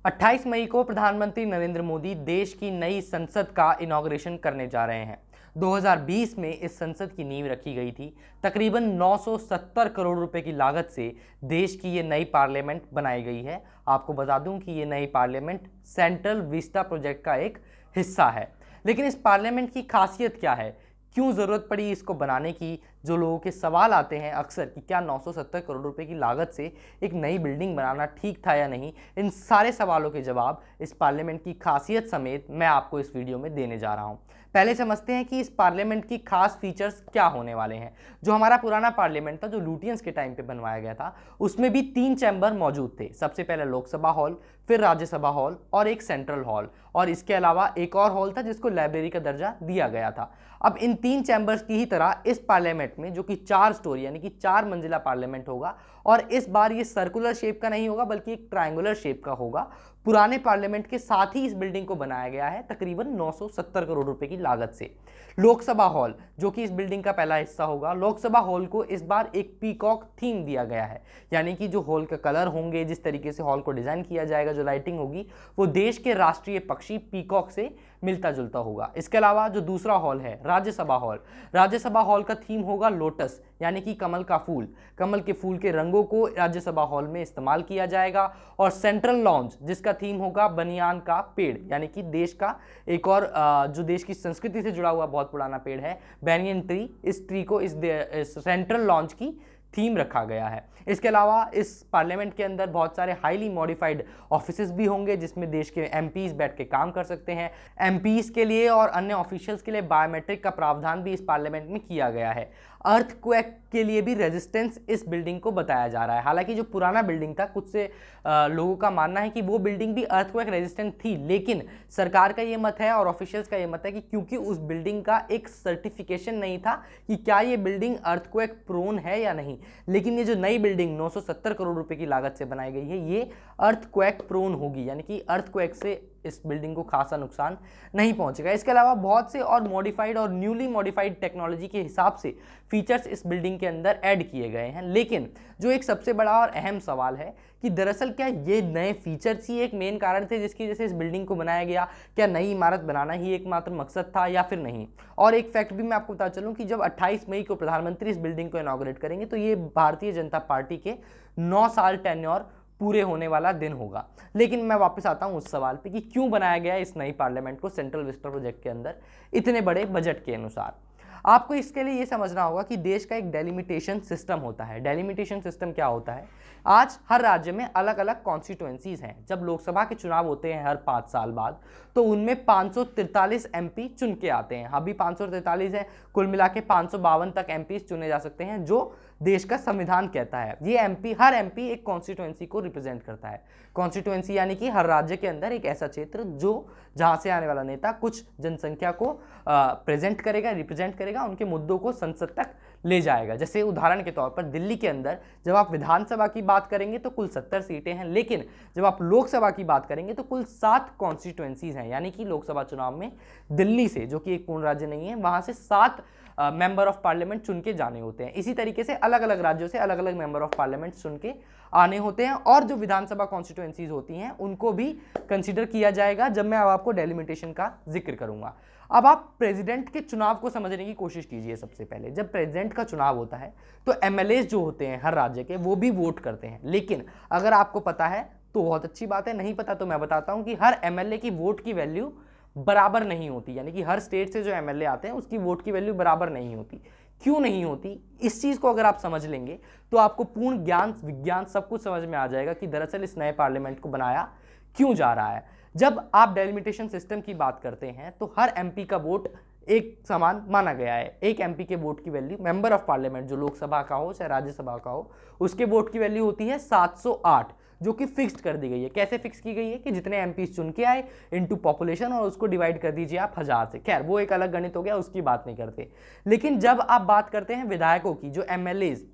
28 मई को प्रधानमंत्री नरेंद्र मोदी देश की नई संसद का इनॉग्रेशन करने जा रहे हैं। 2020 में इस संसद की नींव रखी गई थी। तकरीबन 970 करोड़ रुपए की लागत से देश की ये नई पार्लियामेंट बनाई गई है। आपको बता दूं कि ये नई पार्लियामेंट सेंट्रल विस्टा प्रोजेक्ट का एक हिस्सा है। लेकिन इस पार्लियामेंट की खासियत क्या है, क्यों ज़रूरत पड़ी इसको बनाने की, जो लोगों के सवाल आते हैं अक्सर कि क्या 970 करोड़ रुपए की लागत से एक नई बिल्डिंग बनाना ठीक था या नहीं, इन सारे सवालों के जवाब इस पार्लियामेंट की खासियत समेत मैं आपको इस वीडियो में देने जा रहा हूं। पहले समझते हैं कि इस पार्लियामेंट की खास फीचर्स क्या होने वाले हैं। जो हमारा पुराना पार्लियामेंट था, जो लुटियंस के टाइम पे बनवाया गया था, उसमें भी 3 चैम्बर मौजूद थे। सबसे पहले लोकसभा हॉल, फिर राज्यसभा हॉल और एक सेंट्रल हॉल, और इसके अलावा एक और हॉल था जिसको लाइब्रेरी का दर्जा दिया गया था। अब इन 3 चैम्बर्स की ही तरह इस पार्लियामेंट में, जो कि 4 स्टोरी यानी कि 4 मंजिला पार्लियामेंट होगा, और इस बार ये सर्कुलर शेप का नहीं होगा बल्कि एक ट्रायंगुलर शेप का होगा। पुराने पार्लियामेंट के साथ ही इस बिल्डिंग को बनाया गया है तकरीबन 970 करोड़ रुपए की लागत से। लोकसभा हॉल, जो कि इस बिल्डिंग का पहला हिस्सा होगा, लोकसभा हॉल को इस बार एक पीकॉक थीम दिया गया है, यानी कि जो हॉल का कलर होंगे, जिस तरीके से हॉल को डिजाइन किया जाएगा, जो लाइटिंग होगी, वो देश के राष्ट्रीय पक्षी पीकॉक से मिलता जुलता होगा। इसके अलावा जो दूसरा हॉल है राज्यसभा हॉल, राज्यसभा हॉल का थीम होगा लोटस, यानी कि कमल का फूल। कमल के फूल के रंगों को राज्यसभा हॉल में इस्तेमाल किया जाएगा। और सेंट्रल लॉन्ज, जिसका थीम होगा बनियान का पेड़, यानी कि देश का एक और जो देश की संस्कृति से जुड़ा हुआ बहुत पुराना पेड़ है, बैनियन ट्री, इस ट्री को इस सेंट्रल लॉन्ज की थीम रखा गया है। इसके अलावा इस पार्लियामेंट के अंदर बहुत सारे हाईली मॉडिफाइड ऑफिसेज भी होंगे, जिसमें देश के एमपीज बैठ के काम कर सकते हैं। एमपीज के लिए और अन्य ऑफिशियल्स के लिए बायोमेट्रिक का प्रावधान भी इस पार्लियामेंट में किया गया है। अर्थक्वेक के लिए भी रेजिस्टेंस इस बिल्डिंग को बताया जा रहा है। हालांकि जो पुराना बिल्डिंग था, कुछ से लोगों का मानना है कि वो बिल्डिंग भी अर्थक्वेक रेजिस्टेंट थी, लेकिन सरकार का ये मत है और ऑफिशियल्स का ये मत है कि क्योंकि उस बिल्डिंग का एक सर्टिफिकेशन नहीं था कि क्या ये बिल्डिंग अर्थक्वेक प्रोन है या नहीं, लेकिन ये जो नई बिल्डिंग 970 करोड़ रुपए की लागत से बनाई गई है, ये अर्थक्वेक प्रोन होगी, यानी कि अर्थक्वेक से इस बिल्डिंग को खासा नुकसान नहीं पहुंचेगा। इसके अलावा बहुत से और मॉडिफाइड और न्यूली मॉडिफाइड टेक्नोलॉजी के हिसाब से फीचर्स इस बिल्डिंग के अंदर ऐड किए गए हैं। लेकिन जो एक सबसे बड़ा और अहम सवाल है कि दरअसल क्या ये नए फीचर्स ही एक मेन कारण थे जिसकी वजह से इस बिल्डिंग को बनाया गया, क्या नई इमारत बनाना ही एकमात्र मकसद था या फिर नहीं। और एक फैक्ट भी मैं आपको बता चलूं कि जब 28 मई को प्रधानमंत्री इस बिल्डिंग को इनॉग्रेट करेंगे, तो ये भारतीय जनता पार्टी के 9 साल टेन्योर पूरे होने वाला दिन होगा। लेकिन मैं वापस आता हूं उस सवाल पे कि क्यों बनाया गया इस नई पार्लियामेंट को सेंट्रल विस्टा प्रोजेक्ट के अंदर इतने बड़े बजट के अनुसार। आपको इसके लिए ये समझना होगा कि देश का एक डेलिमिटेशन सिस्टम होता है। डेलिमिटेशन सिस्टम क्या होता है? आज हर राज्य में अलग अलग कॉन्स्टिट्यूएंसीज हैं। जब लोकसभा के चुनाव होते हैं हर 5 साल बाद, तो उनमें 543 एमपी चुन के आते हैं। अभी 543 है, कुल मिला के 552 तक एमपी चुने जा सकते हैं, जो देश का संविधान कहता है। ये एमपी, हर एमपी एक कॉन्स्टिट्यूएंसी को रिप्रेजेंट करता है। कॉन्स्टिट्यूएंसी यानी कि हर राज्य के अंदर एक ऐसा क्षेत्र जो जहां से आने वाला नेता कुछ जनसंख्या को प्रेजेंट करेगा, रिप्रेजेंट करेगा, उनके मुद्दों को संसद तक ले जाएगा। जैसे उदाहरण के तौर पर दिल्ली के अंदर जब आप विधानसभा की बात करेंगे तो कुल 70 सीटें हैं, लेकिन जब आप लोकसभा की बात करेंगे तो कुल 7 कॉन्स्टिट्यूएंसीज हैं। यानी कि लोकसभा चुनाव में दिल्ली से, जो कि एक पूर्ण राज्य नहीं है, वहां से 7 मेंबर ऑफ पार्लियामेंट चुन के जाने होते हैं। इसी तरीके से अलग अलग राज्यों से अलग अलग मेंबर ऑफ पार्लियामेंट चुन के आने होते हैं। और जो विधानसभा कॉन्स्टिट्यूएंसीज होती हैं उनको भी कंसीडर किया जाएगा जब मैं अब आपको डेलिमिटेशन का जिक्र करूंगा। अब आप प्रेसिडेंट के चुनाव को समझने की कोशिश कीजिए। सबसे पहले जब प्रेसिडेंट का चुनाव होता है तो एमएलए जो होते हैं हर राज्य के, वो भी वोट करते हैं। लेकिन अगर आपको पता है तो बहुत अच्छी बात है, नहीं पता तो मैं बताता हूं कि हर एमएलए की वोट की वैल्यू बराबर नहीं होती। यानी कि हर स्टेट से जो एमएलए आते हैं उसकी वोट की वैल्यू बराबर नहीं होती। क्यों नहीं होती, इस चीज को अगर आप समझ लेंगे तो आपको पूर्ण ज्ञान, विज्ञान सब कुछ समझ में आ जाएगा कि दरअसल इस नए पार्लियामेंट को बनाया क्यों जा रहा है। जब आप डेलिमिटेशन सिस्टम की बात करते हैं तो हर एमपी का वोट एक समान माना गया है। एक एमपी के वोट की वैल्यू, मेंबर ऑफ पार्लियामेंट जो लोकसभा का हो चाहे राज्यसभा का हो, उसके वोट की वैल्यू होती है 708, जो कि फिक्स्ड कर दी गई है। कैसे फिक्स की गई है कि जितने एमपी चुन के आए इनटू पॉपुलेशन, और उसको डिवाइड कर दीजिए आप 1000 से। खैर वो एक अलग गणित हो गया, उसकी बात नहीं करते। लेकिन जब आप बात करते हैं विधायकों की, जो एमएलएज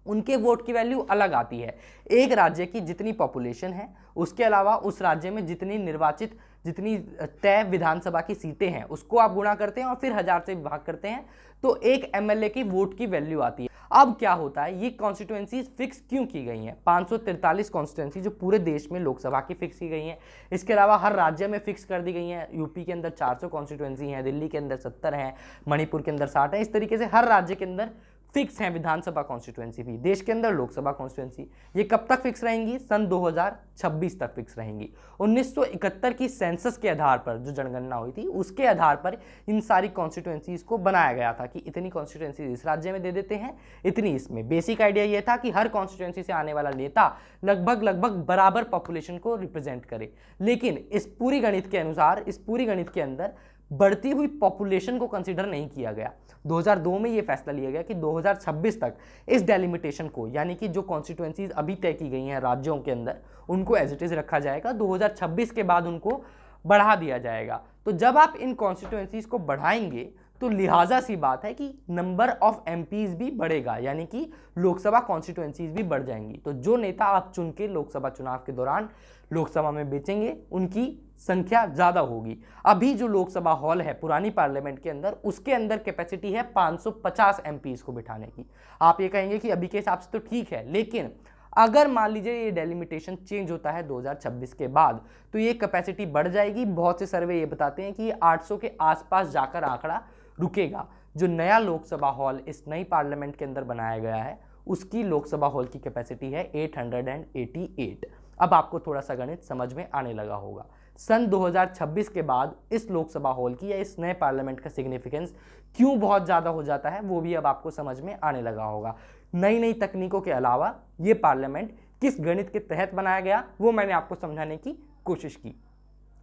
उनके वोट की वैल्यू अलग आती है। एक राज्य की जितनी पॉपुलेशन है, उसके अलावा उस राज्य में जितनी तय विधानसभा की सीटें हैं उसको आप गुणा करते हैं और फिर 1000 से भाग करते हैं, तो एक एमएलए की वोट की वैल्यू आती है। अब क्या होता है, ये कॉन्स्टिट्यूएंसीज फिक्स क्यों की गई हैं? 543 कॉन्स्टिट्यूएंसी जो पूरे देश में लोकसभा की फिक्स की गई हैं। इसके अलावा हर राज्य में फिक्स कर दी गई हैं। यूपी के अंदर 400 कॉन्स्टिट्यूएंसी हैं, दिल्ली के अंदर 70 हैं, मणिपुर के अंदर 60 हैं। इस तरीके से हर राज्य के अंदर फिक्स हैं विधानसभा कॉन्स्टिट्यूएंसी भी। देश के अंदर लोकसभा कॉन्स्टिट्यूएंसी ये कब तक फिक्स रहेंगी? सन 2026 तक फिक्स रहेंगी। 1971 की सेंसस के आधार पर जो जनगणना हुई थी उसके आधार पर इन सारी कॉन्स्टिट्यूएंसीज को बनाया गया था कि इतनी कॉन्स्टिट्यूएंसी इस राज्य में दे देते हैं, इतनी इसमें। बेसिक आइडिया ये था कि हर कॉन्स्टिट्यूएंसी से आने वाला नेता लगभग बराबर पॉपुलेशन को रिप्रेजेंट करे। लेकिन इस पूरी गणित के अनुसार, इस पूरी गणित के अंदर बढ़ती हुई पॉपुलेशन को कंसीडर नहीं किया गया। 2002 में यह फैसला लिया गया कि 2026 तक इस डेलिमिटेशन को, यानी कि जो कॉन्स्टिट्यूएंसीज अभी तय की गई हैं राज्यों के अंदर, उनको एज इट इज रखा जाएगा। 2026 के बाद उनको बढ़ा दिया जाएगा। तो जब आप इन कॉन्स्टिट्यूएंसीज को बढ़ाएंगे तो लिहाजा सी बात है कि नंबर ऑफ एमपीज भी बढ़ेगा, यानी कि लोकसभा कॉन्स्टिट्यूएंसीज भी बढ़ जाएंगी। तो जो नेता आप चुन के लोकसभा चुनाव के दौरान लोकसभा में बेचेंगे उनकी संख्या ज्यादा होगी। अभी जो लोकसभा हॉल है पुरानी पार्लियामेंट के अंदर, उसके अंदर कैपेसिटी है 550 एमपीज को बिठाने की। आप ये कहेंगे कि अभी के हिसाब से तो ठीक है, लेकिन अगर मान लीजिए ये डेलिमिटेशन चेंज होता है 2026 के बाद, तो ये कैपेसिटी बढ़ जाएगी। बहुत से सर्वे ये बताते हैं कि ये 800 के आसपास जाकर आंकड़ा रुकेगा। जो नया लोकसभा हॉल इस नई पार्लियामेंट के अंदर बनाया गया है, उसकी लोकसभा हॉल की कैपेसिटी है 888। अब आपको थोड़ा सा गणित समझ में आने लगा होगा। सन 2026 के बाद इस लोकसभा हॉल की या इस नए पार्लियामेंट का सिग्निफिकेंस क्यों बहुत ज़्यादा हो जाता है, वो भी अब आपको समझ में आने लगा होगा। नई नई तकनीकों के अलावा ये पार्लियामेंट किस गणित के तहत बनाया गया, वो मैंने आपको समझाने की कोशिश की।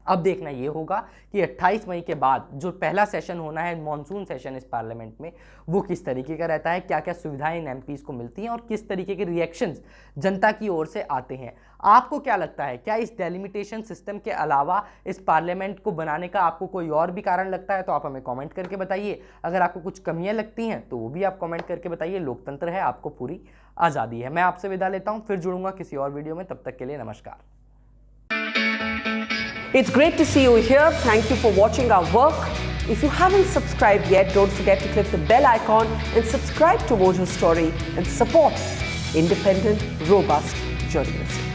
अब देखना ये होगा कि 28 मई के बाद जो पहला सेशन होना है, मॉनसून सेशन इस पार्लियामेंट में, वो किस तरीके का रहता है, क्या क्या सुविधाएं इन एमपीज को मिलती हैं और किस तरीके के रिएक्शंस जनता की ओर से आते हैं। आपको क्या लगता है, क्या इस डेलिमिटेशन सिस्टम के अलावा इस पार्लियामेंट को बनाने का आपको कोई और भी कारण लगता है? तो आप हमें कॉमेंट करके बताइए। अगर आपको कुछ कमियां लगती हैं तो वो भी आप कॉमेंट करके बताइए। लोकतंत्र है, आपको पूरी आज़ादी है। मैं आपसे विदा लेता हूँ, फिर जुड़ूंगा किसी और वीडियो में। तब तक के लिए नमस्कार। It's great to see you here. Thank you for watching our work. If you haven't subscribed yet, don't forget to click the bell icon and subscribe to Mojo Story and support independent, robust journalism.